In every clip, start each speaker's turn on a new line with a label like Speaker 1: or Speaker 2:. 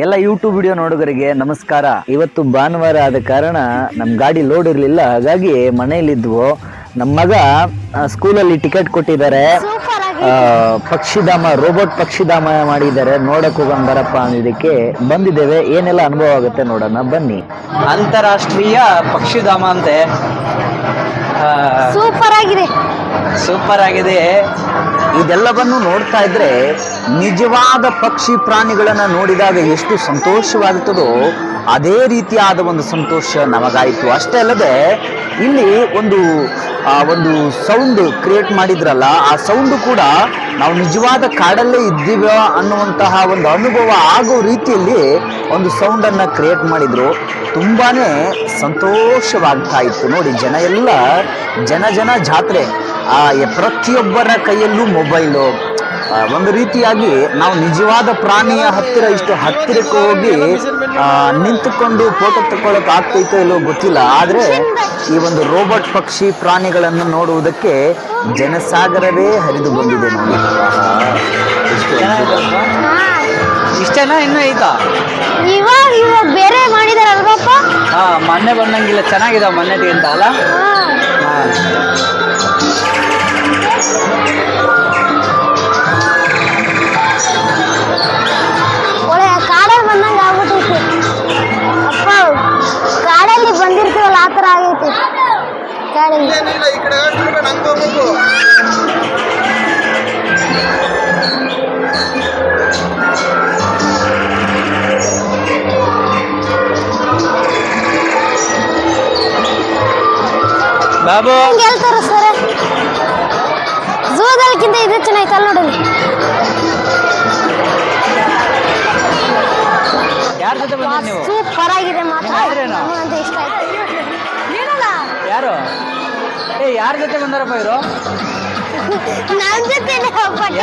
Speaker 1: ಎಲ್ಲ YouTube video ನೋಡುಗರಿಗೆ ನಮಸ್ಕಾರ. ಇವತ್ತು ಭಾನುವಾರ ಆದ ಕಾರಣ ನಮ್ಮ ಗಾಡಿ ಲೋಡ್ ಇರಲಿಲ್ಲ, ಹಾಗಾಗಿ ಮನೆಯಲ್ಲಿದ್ವು. ನಮ್ಮ ಮಗ ಸ್ಕೂಲಲ್ಲಿ ಟಿಕೆಟ್ ಕೊಟ್ಟಿದ್ದಾರೆ, ಪಕ್ಷಿಧಾಮ ರೋಬೋಟ್ ಪಕ್ಷಿಧಾಮ ಮಾಡಿದ್ದಾರೆ, ನೋಡಕ್ ಹೋಗೋಣ ಬರಪ್ಪ ಅಂದಿದ್ದಕ್ಕೆ ಬಂದಿದ್ದೇವೆ. ಏನೆಲ್ಲ ಅನುಭವ ಆಗುತ್ತೆ ನೋಡೋಣ ಬನ್ನಿ.
Speaker 2: ಅಂತಾರಾಷ್ಟ್ರೀಯ ಪಕ್ಷಿಧಾಮ ಅಂತೆ, ಸೂಪರ್ ಆಗಿದೆ.
Speaker 1: ಇದೆಲ್ಲವನ್ನು ನೋಡ್ತಾ ಇದ್ರೆ ನಿಜವಾದ ಪಕ್ಷಿ ಪ್ರಾಣಿಗಳನ್ನ ನೋಡಿದಾಗ ಎಷ್ಟು ಸಂತೋಷವಾಗುತ್ತದೋ ಅದೇ ರೀತಿಯಾದ ಒಂದು ಸಂತೋಷ ನಮಗಾಯಿತು. ಅಷ್ಟೇ ಅಲ್ಲದೆ ಇಲ್ಲಿ ಒಂದು ಸೌಂಡ್ ಕ್ರಿಯೇಟ್ ಮಾಡಿದ್ರಲ್ಲ, ಆ ಸೌಂಡ್ ಕೂಡ ನಾವು ನಿಜವಾದ ಕಾಡಲ್ಲೇ ಇದ್ದೀವ ಅನ್ನುವಂತಹ ಒಂದು ಅನುಭವ ಆಗೋ ರೀತಿಯಲ್ಲಿ ಒಂದು ಸೌಂಡನ್ನು ಕ್ರಿಯೇಟ್ ಮಾಡಿದ್ರು. ತುಂಬಾನೇ ಸಂತೋಷವಾಗ್ತಾ ಇತ್ತು ನೋಡಿ. ಜನ ಜಾತ್ರೆ. ಪ್ರತಿಯೊಬ್ಬರ ಕೈಯಲ್ಲೂ ಮೊಬೈಲು. ಒಂದು ರೀತಿಯಾಗಿ ನಾವು ನಿಜವಾದ ಪ್ರಾಣಿಯ ಇಷ್ಟು ಹತ್ತಿರಕ್ಕೆ ಹೋಗಿ ನಿಂತುಕೊಂಡು ಫೋಟೋ ತಗೊಳ್ಳೋಕೆ ಆಗ್ತೈತೋ ಇಲ್ಲೋ ಗೊತ್ತಿಲ್ಲ. ಆದರೆ ಈ ಒಂದು ರೋಬೋಟ್ ಪಕ್ಷಿ ಪ್ರಾಣಿಗಳನ್ನು ನೋಡುವುದಕ್ಕೆ ಜನಸಾಗರವೇ ಹರಿದು ಬಂದಿದೆ ನೋಡಿ.
Speaker 2: ಇಷ್ಟೇನಾ ಇನ್ನೂ ಐತಾ?
Speaker 3: ಇವಾಗ ಬೇರೆ ಮಾಡಿದಾರಲ್ವಪ್ಪ?
Speaker 2: ಮೊನ್ನೆ ಬಂದಂಗಿಲ್ಲ, ಚೆನ್ನಾಗಿದಾವ ಮೊನ್ನೆಗಿಂತ ಅಲ್ಲ?
Speaker 3: ಕಾಡಲ್ಲಿ ಬಂದಂಗ ಆಗ್ಬಿಟ್ಟೈತಿ ಅಪ್ಪ. ಕಾಡಲ್ಲಿ ಬಂದಿರ್ತೀವಲ್ಲ ಆ ಥರ ಆಗೈತಿ ಕಾಡಲ್ಲಿ.
Speaker 2: ಬಾಬು
Speaker 3: ಹೇಳ್ತಾರ ಸರ್, ಝೂದಲ್ಕಿಂತ ಇದು ಚೆನ್ನಾಗಿತ್ತಲ್ಲ ನೋಡಿ.
Speaker 2: ಯಾರ ಜೊತೆ ಬಂದ್ರಿ ನೀವು?
Speaker 3: ಸೂಪರ್ ಆಗಿದೆ ಮಾತ್ರ, ಅಂತ ಇಷ್ಟ ಆಯ್ತು.
Speaker 2: ಯಾರು? ಯಾರ ಜೊತೆ ಬಂದಾರಪ್ಪ ಇವರು?
Speaker 3: ನನ್ನ ಜೊತೆ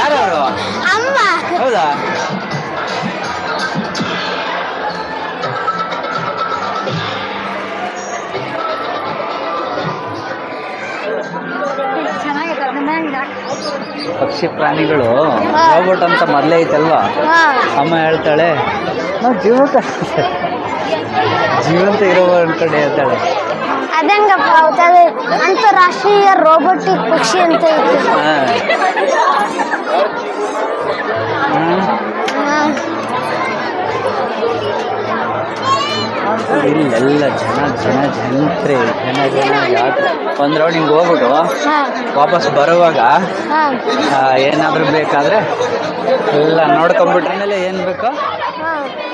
Speaker 2: ಯಾರು ಅವರು?
Speaker 3: ಅಮ್ಮ.
Speaker 2: ಹೌದಾ? ಪಕ್ಷಿ ಪ್ರಾಣಿಗಳು ರೋಬೋಟ್ ಅಂತ ಮೊದಲೇ ಐತಲ್ವಾ? ಅಮ್ಮ ಹೇಳ್ತಾಳೆ ನಾವು ಜೀವಂತ ಇರೋ ಅನ್ಕೊಂಡು ಹೇಳ್ತಾಳೆ.
Speaker 3: ಅದಂಗಪ್ಪ, ಅಂತಾರಾಷ್ಟ್ರೀಯ ರೋಬೋಟಿಕ್ ಪಕ್ಷಿ ಅಂತ ಇತ್ತು.
Speaker 2: ಇಲ್ಲೆಲ್ಲ ಜನತ್ರೆ ಜಾತ್ರೆ. ಒಂದು ರೌಂಡ್ ಹಿಂಗೆ ಹೋಗ್ಬಿಟ್ಟು ವಾಪಸ್ ಬರುವಾಗ ಏನಾದರೂ ಬೇಕಾದರೆ ಎಲ್ಲ ನೋಡ್ಕೊಂಬಿಟ್ರೆ ಏನು ಬೇಕೋ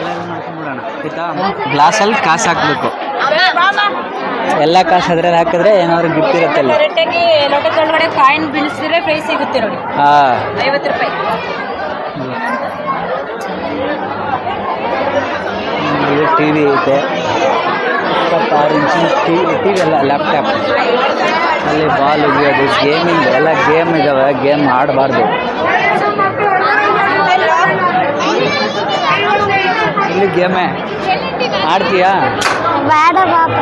Speaker 2: ಎಲ್ಲ ಮಾಡ್ಕೊಂಬಿಡೋಣ ಆಯ್ತಾ. ಗ್ಲಾಸಲ್ಲಿ ಕಾಸು ಹಾಕ್ಬೇಕು, ಎಲ್ಲ ಕಾಸು ಅದ್ರಲ್ಲಿ ಹಾಕಿದ್ರೆ ಏನಾದ್ರು ಗಿಫ್ಟ್ ಇರುತ್ತೆ.
Speaker 4: ಲೋಟದೊಳಗಡೆ ಕಾಯಿನ್ ಬೀಳಿಸಿದ್ರೆ ಪ್ರೈಸ್ ಸಿಗುತ್ತೆ ನೋಡಿ. 50 ರೂಪಾಯಿ.
Speaker 2: ಟಿ ವಿ ಐತೆ, 26 ಇಂಚಿನ ಟಿ ವಿ ಎಲ್ಲ ಲ್ಯಾಪ್ಟಾಪ್. ಅಲ್ಲಿ ಬಾಲ್ ಒಗೆಯೋದು, ಗೇಮಿಂಗ್ ಎಲ್ಲ ಗೇಮ್ ಇದ್ದಾವೆ. ಗೇಮ್ ಆಡಬಾರ್ದು. ಇಲ್ಲಿ ಗೇಮೇ ಆಡ್ತೀಯಾ?
Speaker 3: ಬೇಡ ಬಾಪ.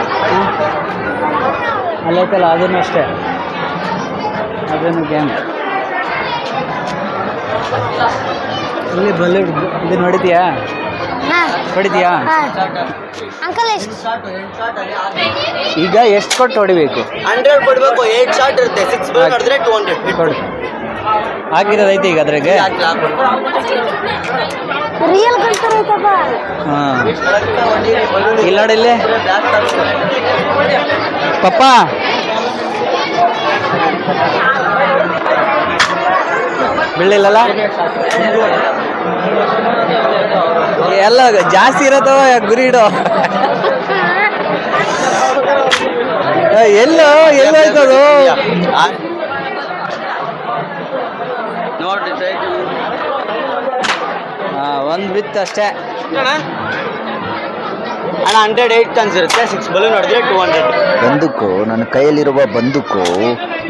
Speaker 2: ಅಲ್ಲೈತಲ್ಲ ಅದನ್ನು ಅಷ್ಟೇ, ಅದನ್ನು ಗೇಮ್. ಇಲ್ಲಿ ಬಲ್ಲೂಡ್ ಇದು ನೋಡಿದ್ಯಾ? ಹೊಡಿತೀಯಾ?
Speaker 3: ಅಂಕಲ್ ಎಷ್ಟು?
Speaker 2: ಈಗ ಎಷ್ಟು ಕೊಟ್ಟು ಹೊಡಿಬೇಕು?
Speaker 5: 100 ಕೊಡಬೇಕು. 8 ಶಾಟ್ ಇರುತ್ತೆ. 6 ಬಾಲ್ ಹೊಡೆದ್ರೆ 200
Speaker 2: ಕೊಡು. ಹಾಕಿರೋದೈತೆ ಈಗ ಅದ್ರಾಗೆ.
Speaker 3: ರಿಯಲ್ ಗಂಟರ್ ಐತಪ್ಪ.
Speaker 2: ಇಲ್ಲ ನೋಡಿ ಇಲ್ಲಿ ಪಪ್ಪ. ಬೀಳಿಲ್ಲಲ್ಲ? ಎಲ್ಲ ಜಾಸ್ತಿ ಇರತ್ತವ, ಗುರಿ ಇಡೋ. ಎಲ್ಲೋಯ್ತದು? ಒಂದು ಬಿತ್ತು ಅಷ್ಟೇ
Speaker 5: ಅಣ್ಣ. 108 ಟನ್ಸ್ ಇರುತ್ತೆ. 6 ಬಲೂನ್ ಹೊಡೆದ್ರೆ 200.
Speaker 1: ಬಂದೂಕು, ನನ್ನ ಕೈಯಲ್ಲಿರುವ ಬಂದೂಕು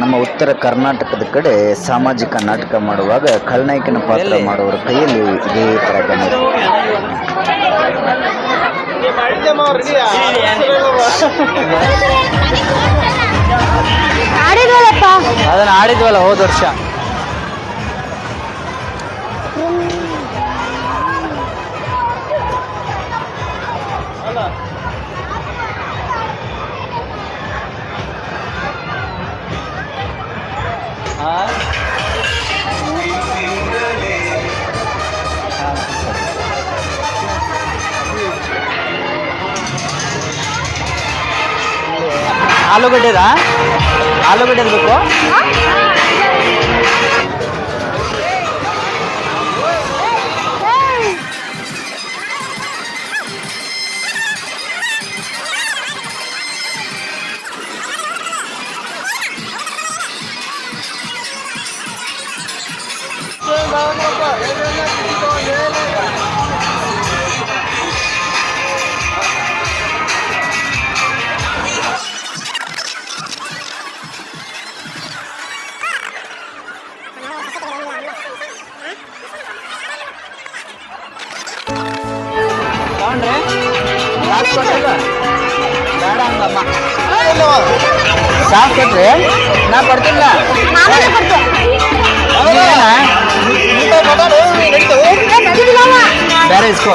Speaker 1: ನಮ್ಮ ಉತ್ತರ ಕರ್ನಾಟಕದ ಕಡೆ ಸಾಮಾಜಿಕ ನಾಟಕ ಮಾಡುವಾಗ ಖಳನಾಯಕನ ಪಾತ್ರ ಮಾಡುವವರ ಕೈಯಲ್ಲಿ ಇದೇ ಥರ ಬಂದಿದೆ.
Speaker 2: ಅದನ್ನು ಆಡಿದ್ವಲ್ಲ ಹೋದ ವರ್ಷ. ಆಲೂಗಡ್ಡೆದಾ? ಆಲೂಗಡ್ಡೆ ಬೇಕು? ತಗೊಂಡ್ರೆ? ಸಾಕು ಕೊಟ್ಟಿಲ್ಲ? ಬೇಡ ಹಂಗಮ್ಮ. ಸಾಕು ಕೊಟ್ರಿ? ನಾ ಕೊಡ್ತಿಲ್ಲ.
Speaker 3: ಆಮೇಲೆ ಕೊಡ್ತೆ.
Speaker 2: ನೀವೇನಾ? ಬೇರೆ ಇಸ್ಕೋ.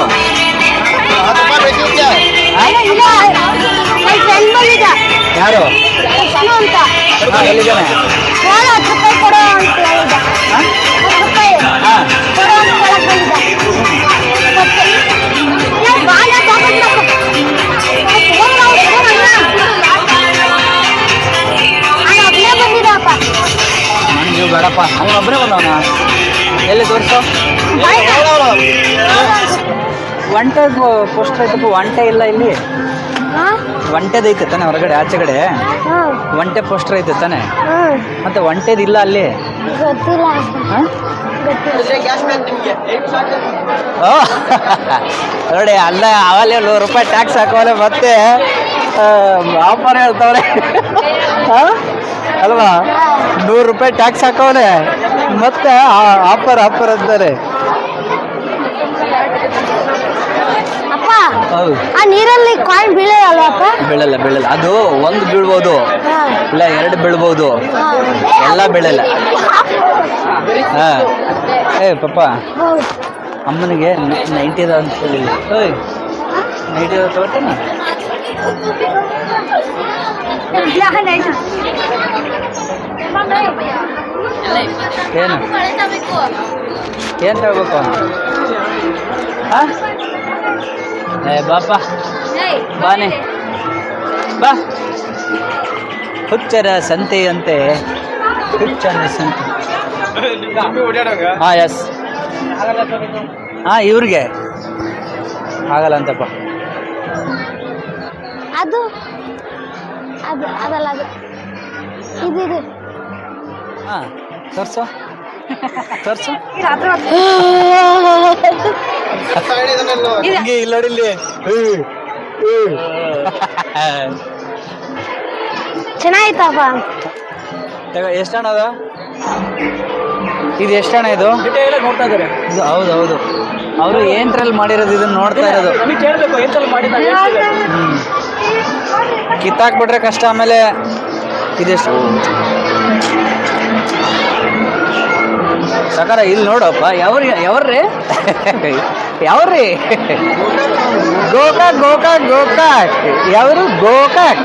Speaker 3: ಇಲ್ಲ, ಇಲ್ಲ. ನನ್ ಫ್ರೆಂಡ್ ಬಂದಿದ್ದ.
Speaker 2: ಯಾರು?
Speaker 3: ಕೃಷ್ಣ ಅಂತ.
Speaker 2: ಎಲ್ಲಿದ್ದಾನೆ?
Speaker 3: ಫೋನ್ 10 ರೂಪಾಯಿ ಕೊಡು ಅಂತ ಹೇಳಿದ. 10 ರೂಪಾಯಿ
Speaker 2: ಹಾಂ.
Speaker 3: ಕೊಡು ಅಂತ ಹೇಳಕ್ ಬಂದಿದ್ದ. ಕೊಟ್ಟೆ. ನಾನ್ ಬಾಳ ತಗೊಂಡ್ ಒಬ್ಬನೇ ಬಂದಿದ್ದಪ್ಪ.
Speaker 2: ನನಗೆ ಬೇಡಪ್ಪ. ಅವನೊಬ್ಬರೇ ಬಂದವನ? ಎಲ್ಲಿ ತೋರಿಸು. ಒಂಟೆ ಪೋಸ್ಟರ್ ಐತಪ್ಪ. ಒಂಟೆ ಇಲ್ಲ ಇಲ್ಲಿ. ಒಂಟೆದೈತೆ ತಾನೆ ಹೊರಗಡೆ ಆಚೆಗಡೆ? ಒಂಟೆ ಪೋಸ್ಟರ್ ಐತೆ ತಾನೆ? ಮತ್ತೆ ಒಂಟೆದಿಲ್ಲ ಅಲ್ಲಿ?
Speaker 3: ಗೊತ್ತಿಲ್ಲ.
Speaker 2: ಹಾಂ?
Speaker 5: ಗ್ಯಾಸ್ ಬ್ಯಾಗ್ ನಿಮಗೆ 8 ಶಾರ್ಟ್.
Speaker 2: ನೋಡಿ ಅಲ್ಲ, ಅವಲ್ಲೇ 100 ರೂಪಾಯಿ ಟ್ಯಾಕ್ಸ್ ಹಾಕೋಲೆ ಮತ್ತೆ ಆಫರ್ ಹೇಳ್ತವ್ರೆ. ಅಲ್ವಾ? 100 ರೂಪಾಯಿ ಟ್ಯಾಕ್ಸ್ ಹಾಕೋಲೆ ಮತ್ತೆ ಆಫರ್ ಅಂತಾರೆ.
Speaker 3: ಅಪ್ಪ,
Speaker 2: ಹೌದು.
Speaker 3: ಆ ನೀರಲ್ಲಿ ಕಾಯಿನ್ ಬೀಳಲ್ವಪ್ಪ?
Speaker 2: ಬೀಳಲ್ಲ. ಅದು ಒಂದು ಬೀಳ್ಬೋದು, ಇಲ್ಲ 2 ಬೀಳ್ಬೋದು, ಎಲ್ಲ ಬೀಳಲ್ಲ. ಹಾಂ. ಪಾಪ ಅಮ್ಮನಿಗೆ 90 ಅದ ಅಂತ ಹೇಳಿಲ್ಲ. 90 ಅದ ತಗೊಟ್ಟೇನ? ಏನು ತಗೋಬೇಕು? ಹಾಂ? ಬಾಪ ಬಾನೆ ಬಾ. ಹುಚ್ಚರ ಸಂತೆಯಂತೆ ಹುಚ್ಚರ ಸಂತೆ. ಹಾಂ, ಎಸ್. ಹಾಂ, ಇವ್ರಿಗೆ ಆಗಲ್ಲ ಅಂತಪ್ಪ.
Speaker 3: ಅದು ಅದು ಅದಲ್ಲ, ಅದು ಇದು
Speaker 2: ಹಾಂ, ತೋರಿಸು. ಹಿಂಗೆ ಇಲ್ಲ ನೋಡಿ ಇಲ್ಲಿ.
Speaker 3: ಚೆನ್ನಾಗಿತ್ತಪ್ಪ.
Speaker 2: ಎಷ್ಟಣ್ಣ ಅದು? ಇದು ಎಷ್ಟಣ್ಣ ಇದು? ನೋಡ್ತಾ ಇದ್ದಾರೆ. ಇದು ಹೌದು. ಅವರು ಏನ್ರಲ್ಲಿ ಮಾಡಿರೋದು ಇದನ್ನ ನೋಡ್ತಾ ಇರೋದು. ಕಿತ್ತಾಕ್ಬಿಟ್ರೆ ಕಷ್ಟ. ಆಮೇಲೆ ಇದೆಷ್ಟು ಸಕಾರ ಇಲ್ಲಿ ನೋಡಪ್ಪ. ಯಾವ್ರಿ ಗೋಕಾಕ್ ಯಾವ್ರು? ಗೋಕಾಕ್.